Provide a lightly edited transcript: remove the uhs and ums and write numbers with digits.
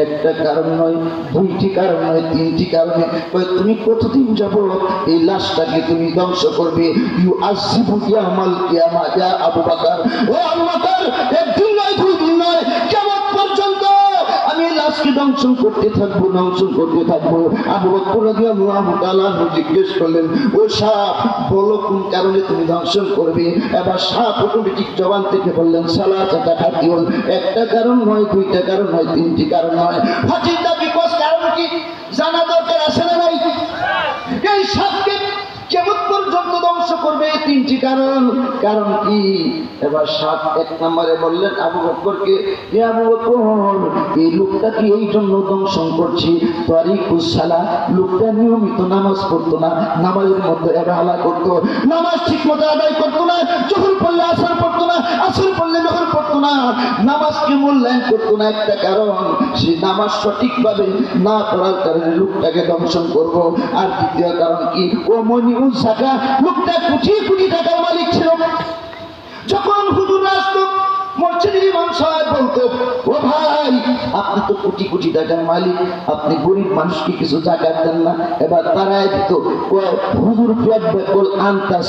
একটা কারণ নয়, দুইটি কারণ নয়, তিনটি কারণে তুমি কতদিন যাব এই লাশটাকে তুমি ধ্বংস করবে? ইউ আসিবু ইয়ামাল কিয়ামা ইয়া আবু বকর, ও আবু বকর, একদিন নয়, দুই দিন নয়, কিয়ামত পর্যন্ত আমি লাশকে ধ্বংস করতে থাকবো, ধ্বংস করতে থাকবো। আবু বকর রাদিয়াল্লাহু তাআলা জিজ্ঞেস করলেন, ও সাপ, বলো কোন কারণে তুমি ধ্বংস করবে? এবার সাপ অটোমেটিক জবান থেকে বললেন, সালাসাতা হাকিউন, একটা কারণ নয়, দুইটা কারণ নয়, তিনটি কারণ নয়। ফাজিলটা বিকজ কারণ কি জানা দরকার আছে না নাই? এই সাপকে কিয়ামত পর্যন্ত ধ্বংস করবে তিনটি কারণ। কারণ কি? এবার সাপ এক নম্বরে বললেন আবু বকরকে, হে আবু বকর, এই লোকটাকে এই জন্য ধ্বংস করছি, তারিকুস সালাহ, লোকটা নিয়মিত নামাজ পড়তো না, নামাজের মধ্যে অবহেলা করতো, নামাজ ঠিক মতো আদায় করতো না, জোহর পড়লে আসর পড়তো না, আসর পড়লে জোহর পড়তো না, নামাজকে মূল্যায়ন করতো না। একটা কারণ, সে নামাজ সঠিকভাবে না পড়ার কারণে লোকটাকে ধ্বংস করবো। আর দ্বিতীয় কারণ কি? ও মনিউল সাকা, লোকটা কোটি কোটি টাকার মালিক ছিল। যখন হুজুর আসতো, মসজিদের ইমাম সাহেব বলতো, ও ভাই, আপনি তো কোটি কোটি টাকার মালিক, আপনি গরিব মানুষকে কিছু জাকাত দেন না? এবার তারাই দিত, হুজুর পেট বেকল আনতাস।